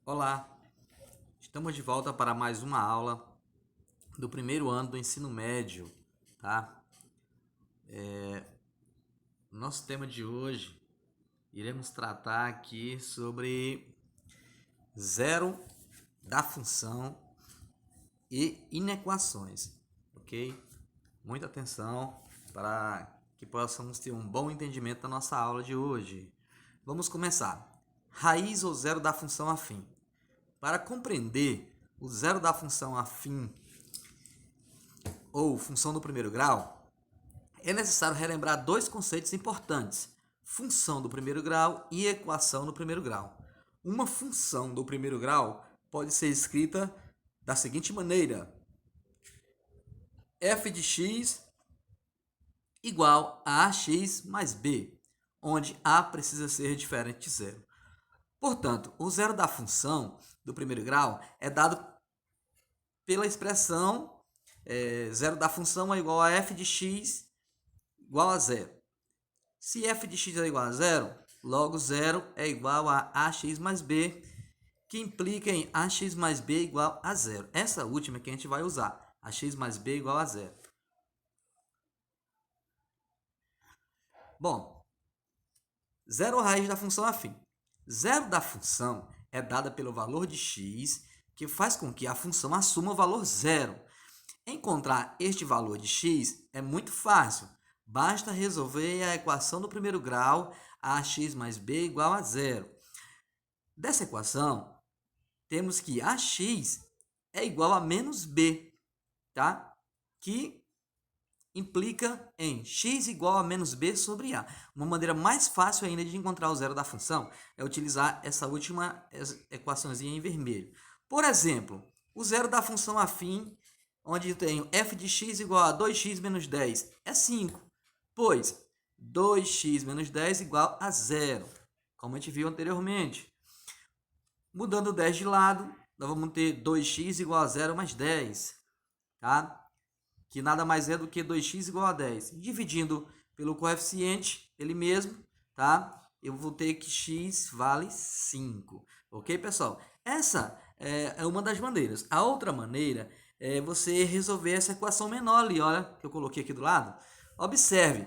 Olá, estamos de volta para mais uma aula do primeiro ano do ensino médio, tá? Nosso tema de hoje, iremos tratar aqui sobre zero da função e inequações, ok? Muita atenção para que possamos ter um bom entendimento da nossa aula de hoje. Vamos começar. Raiz ou zero da função afim. Para compreender o zero da função afim ou função do primeiro grau, é necessário relembrar dois conceitos importantes: função do primeiro grau e equação do primeiro grau. Uma função do primeiro grau pode ser escrita da seguinte maneira: f de x igual a ax mais b, onde a precisa ser diferente de zero. Portanto, o zero da função do primeiro grau é dado pela expressão zero da função é igual a f de x igual a zero. Se f de x é igual a zero, logo zero é igual a ax mais b, que implica em ax mais b igual a zero. Essa última que a gente vai usar, ax mais b igual a zero. Bom, zero raiz da função afim. Zero da função é dada pelo valor de x, que faz com que a função assuma o valor zero. Encontrar este valor de x é muito fácil. Basta resolver a equação do primeiro grau, ax mais b igual a zero. Dessa equação, temos que ax é igual a menos b, tá? Que implica em x igual a menos b sobre a. Uma maneira mais fácil ainda de encontrar o zero da função é utilizar essa última equaçãozinha em vermelho. Por exemplo, o zero da função afim, onde eu tenho f de x igual a 2x menos 10, é 5, pois 2x menos 10 igual a zero, como a gente viu anteriormente. Mudando o 10 de lado, nós vamos ter 2x igual a 0 mais 10, tá? Que nada mais é do que 2x igual a 10. Dividindo pelo coeficiente, ele mesmo, tá? Eu vou ter que x vale 5. Ok, pessoal? Essa é uma das maneiras. A outra maneira é você resolver essa equação menor ali, olha, que eu coloquei aqui do lado. Observe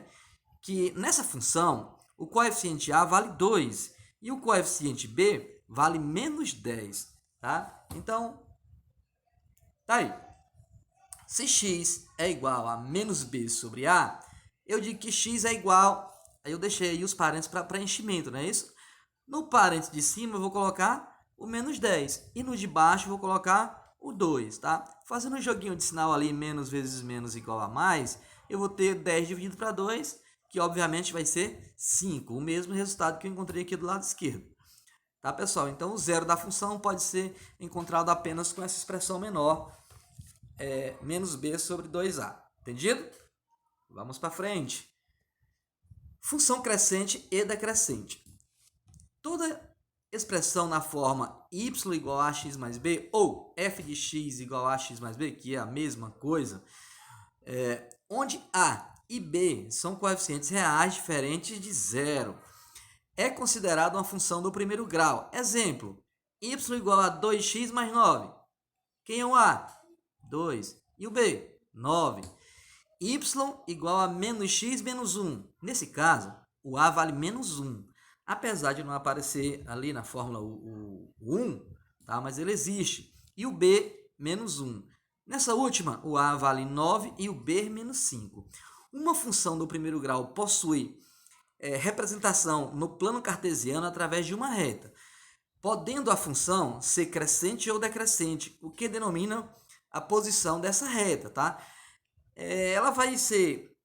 que nessa função, o coeficiente a vale 2 e o coeficiente b vale menos 10, tá? Então, tá aí. Se x é igual a menos b sobre a, eu digo que x é igual... Aí eu deixei aí os parênteses para preenchimento, não é isso? No parênteses de cima eu vou colocar o menos 10. E no de baixo eu vou colocar o 2, tá? Fazendo um joguinho de sinal ali, menos vezes menos igual a mais, eu vou ter 10 dividido para 2, que obviamente vai ser 5. O mesmo resultado que eu encontrei aqui do lado esquerdo. Tá, pessoal? Então, o zero da função pode ser encontrado apenas com essa expressão menor, menos b sobre 2a. Entendido? Vamos para frente. Função crescente e decrescente. Toda expressão na forma y igual a x mais b ou f de x igual a x mais b, que é a mesma coisa, onde a e b são coeficientes reais diferentes de zero, é considerado uma função do primeiro grau. Exemplo, y igual a 2x mais 9. Quem é o a? 2. E o b? 9. Y igual a menos x menos 1. Nesse caso, o a vale menos 1. Apesar de não aparecer ali na fórmula o 1, tá? Mas ele existe. E o b, menos 1. Nessa última, o a vale 9 e o b, menos 5. Uma função do primeiro grau possui representação no plano cartesiano através de uma reta, podendo a função ser crescente ou decrescente, o que denomina a posição dessa reta, tá? Ela vai ser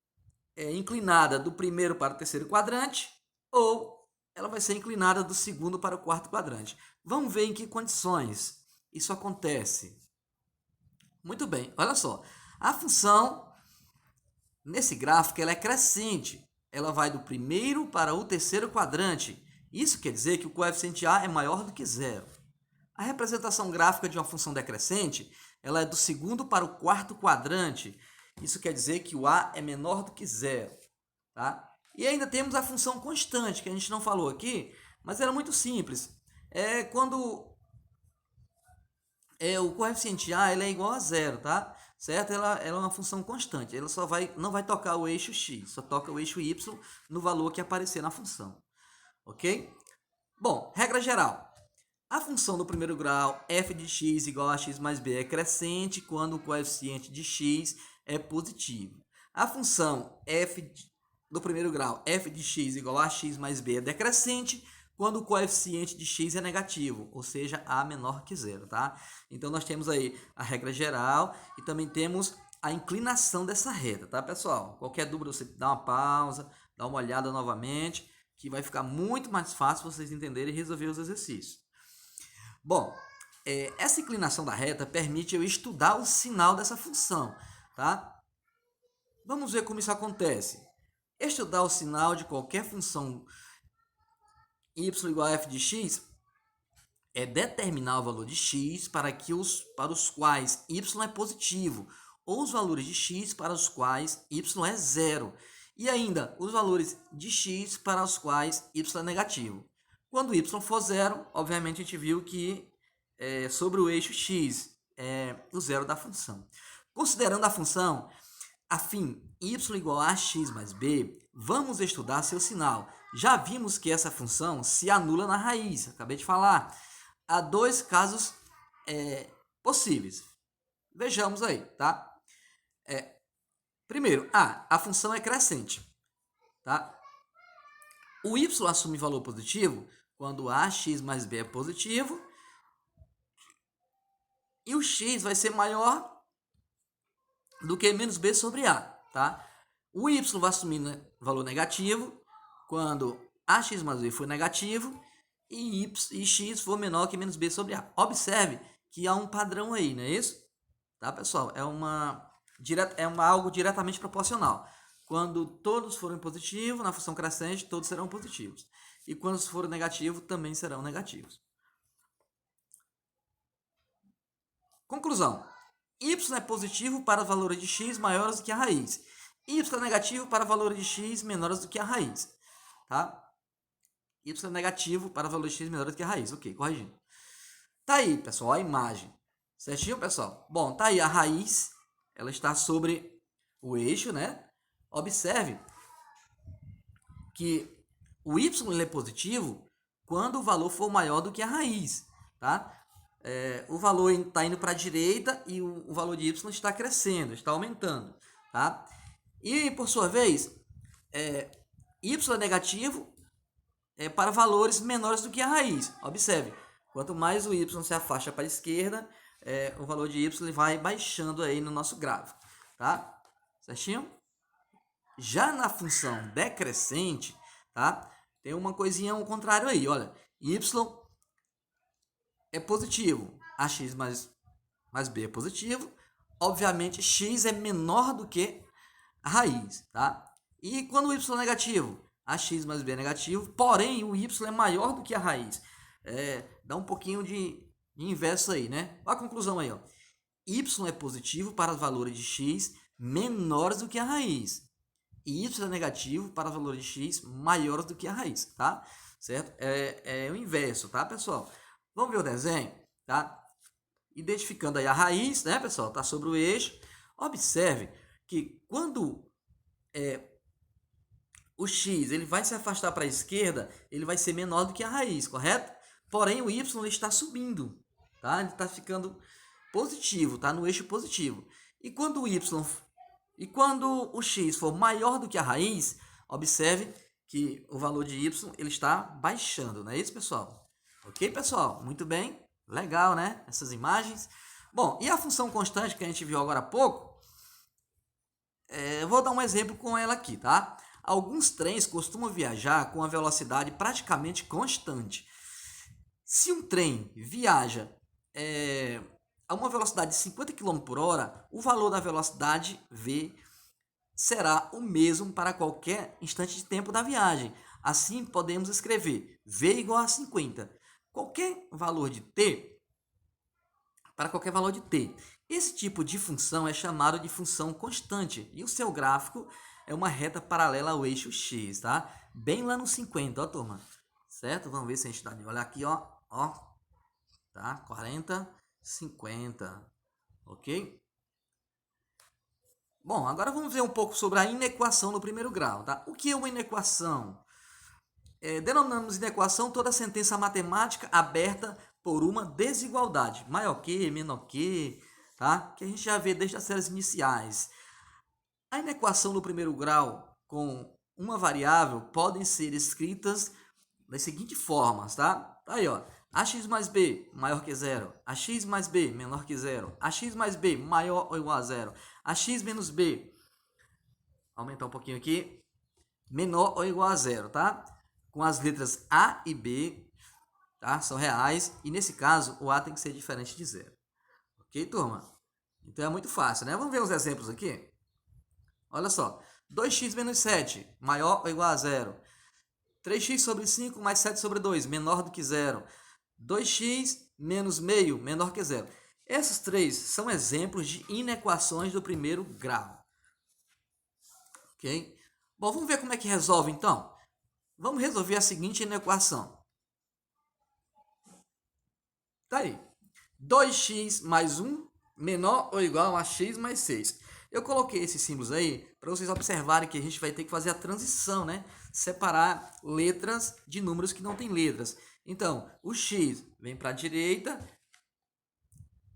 inclinada do primeiro para o terceiro quadrante ou ela vai ser inclinada do segundo para o quarto quadrante. Vamos ver em que condições isso acontece. Muito bem, olha só. A função, nesse gráfico, ela é crescente. Ela vai do primeiro para o terceiro quadrante. Isso quer dizer que o coeficiente a é maior do que zero. A representação gráfica de uma função decrescente, ela é do segundo para o quarto quadrante. Isso quer dizer que o a é menor do que zero, tá? E ainda temos a função constante, que a gente não falou aqui, mas era muito simples. Quando o coeficiente A ele é igual a zero, tá? Certo? Ela é uma função constante. Ela não vai tocar o eixo x, só toca o eixo y no valor que aparecer na função. Ok? Bom, regra geral. A função do primeiro grau f de x igual a x mais b é crescente quando o coeficiente de x é positivo. A função do primeiro grau f de x igual a x mais b é decrescente quando o coeficiente de x é negativo, ou seja, a menor que zero, tá? Então, nós temos aí a regra geral e também temos a inclinação dessa reta, tá, pessoal? Qualquer dúvida, você dá uma pausa, dá uma olhada novamente, que vai ficar muito mais fácil vocês entenderem e resolver os exercícios. Bom, essa inclinação da reta permite eu estudar o sinal dessa função, tá? Vamos ver como isso acontece. Estudar o sinal de qualquer função y igual a f de x é determinar o valor de x para os quais y é positivo, ou os valores de x para os quais y é zero, e ainda os valores de x para os quais y é negativo. Quando y for zero, obviamente a gente viu que sobre o eixo x é o zero da função. Considerando a função afim y igual a x mais b, vamos estudar seu sinal. Já vimos que essa função se anula na raiz, acabei de falar. Há dois casos possíveis. Vejamos aí, tá? Primeiro, a função é crescente, tá? O y assume valor positivo quando ax mais b é positivo e o x vai ser maior do que menos b sobre a, tá? O y vai assumir valor negativo quando ax mais b for negativo e x for menor que menos b sobre a. Observe que há um padrão aí, não é isso? Tá, pessoal? É algo diretamente proporcional. Quando todos forem positivos, na função crescente, todos serão positivos. E quando forem negativos, também serão negativos. Conclusão. Y é positivo para valores de x maiores do que a raiz. Y é negativo para valores de x menores do que a raiz. Tá? Y é negativo para valores de x menores do que a raiz. Ok, corrigindo. Tá aí, pessoal, a imagem. Certinho, pessoal? Bom, tá aí a raiz. Ela está sobre o eixo, né? Observe que o y ele é positivo quando o valor for maior do que a raiz, tá? O valor está indo para a direita e o valor de y está crescendo, está aumentando, tá? E, por sua vez, y é negativo para valores menores do que a raiz. Observe, quanto mais o y se afasta para a esquerda, o valor de y vai baixando aí no nosso gráfico, tá? Certinho? Já na função decrescente, tá? Tem uma coisinha ao contrário aí, olha. Y é positivo, ax mais b é positivo. Obviamente, x é menor do que a raiz, tá? E quando o y é negativo, ax mais b é negativo, porém o y é maior do que a raiz. Dá um pouquinho de inverso aí, né? Olha a conclusão aí, ó. Y é positivo para os valores de x menores do que a raiz. E y é negativo para os valores de x maiores do que a raiz, tá? Certo? É o inverso, tá, pessoal? Vamos ver o desenho, tá? Identificando aí a raiz, né, pessoal? Tá sobre o eixo. Observe que quando o x ele vai se afastar para a esquerda, ele vai ser menor do que a raiz, correto? Porém, o y ele está subindo, tá? Ele está ficando positivo, tá? No eixo positivo. E quando o x for maior do que a raiz, observe que o valor de y ele está baixando, não é isso, pessoal? Ok, pessoal? Muito bem. Legal, né? Essas imagens. Bom, e a função constante que a gente viu agora há pouco, eu vou dar um exemplo com ela aqui, tá? Alguns trens costumam viajar com a velocidade praticamente constante. Se um trem viaja a uma velocidade de 50 km por hora, o valor da velocidade v será o mesmo para qualquer instante de tempo da viagem. Assim, podemos escrever v igual a 50. Qualquer valor de t, para qualquer valor de t. Esse tipo de função é chamado de função constante. E o seu gráfico é uma reta paralela ao eixo x, tá? Bem lá no 50, ó, turma. Certo? Vamos ver se a gente dá de olhar aqui, ó. Tá? 40, 50. Ok? Bom, agora vamos ver um pouco sobre a inequação no primeiro grau, tá? O que é uma inequação? Denominamos inequação toda sentença matemática aberta por uma desigualdade, maior que, menor que, tá? Que a gente já vê desde as séries iniciais. A inequação no primeiro grau com uma variável podem ser escritas das seguintes formas, tá? Tá aí, ó. Ax mais b maior que zero, ax mais b menor que zero, ax mais b maior ou igual a zero, ax menos b, aumentar um pouquinho aqui, menor ou igual a zero, tá? Com as letras A e B, tá? São reais, e nesse caso o A tem que ser diferente de zero. Ok, turma? Então é muito fácil, né? Vamos ver uns exemplos aqui? Olha só, 2x menos 7, maior ou igual a zero. 3x sobre 5 mais 7 sobre 2, menor do que zero. 2x menos meio, menor que zero. Esses três são exemplos de inequações do primeiro grau. Ok? Bom, vamos ver como é que resolve então? Vamos resolver a seguinte inequação. Tá aí. 2x mais 1 menor ou igual a x mais 6. Eu coloquei esses símbolos aí para vocês observarem que a gente vai ter que fazer a transição, né? Separar letras de números que não têm letras. Então, o x vem para a direita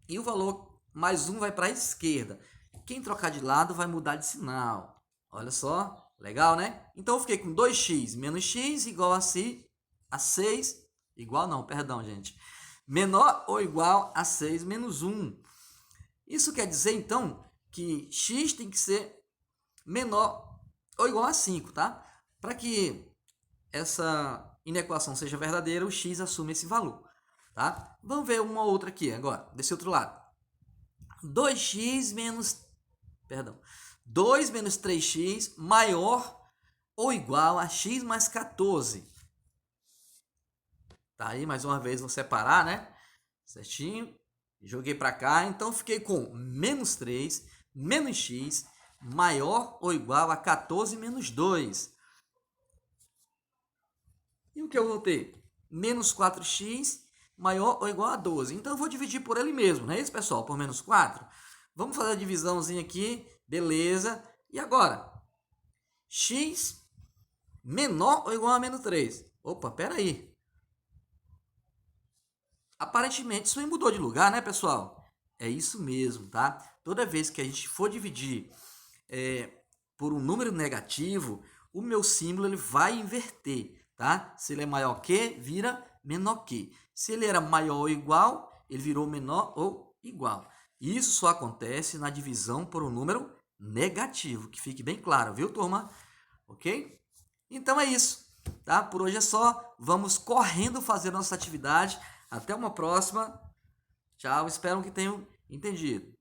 e o valor mais 1 vai para a esquerda. Quem trocar de lado vai mudar de sinal. Olha só, legal, né? Então, eu fiquei com 2x menos x igual a 6, igual não, perdão, gente. Menor ou igual a 6 menos 1. Isso quer dizer, então, que x tem que ser menor ou igual a 5, tá? Para que essa inequação seja verdadeira, o x assume esse valor, tá? Vamos ver uma outra aqui agora, desse outro lado. 2x menos... Perdão. 2 menos 3x maior ou igual a x mais 14. Tá aí, mais uma vez, vou separar, né? Certinho. Joguei para cá, então fiquei com menos 3, menos x, maior ou igual a 14 menos 2. E o que eu vou ter? Menos 4x, maior ou igual a 12. Então, eu vou dividir por ele mesmo, não é isso, pessoal? Por menos 4. Vamos fazer a divisãozinha aqui, beleza. E agora? X menor ou igual a menos 3. Opa, pera aí. Aparentemente, isso aí mudou de lugar, né, pessoal? É isso mesmo, tá? Toda vez que a gente for dividir por um número negativo, o meu símbolo ele vai inverter, tá? Se ele é maior que, vira menor que. Se ele era maior ou igual, ele virou menor ou igual. Isso só acontece na divisão por um número negativo, que fique bem claro, viu, turma? Ok? Então é isso, tá? Por hoje é só. Vamos correndo fazer nossa atividade. Até uma próxima. Tchau, espero que tenham entendido.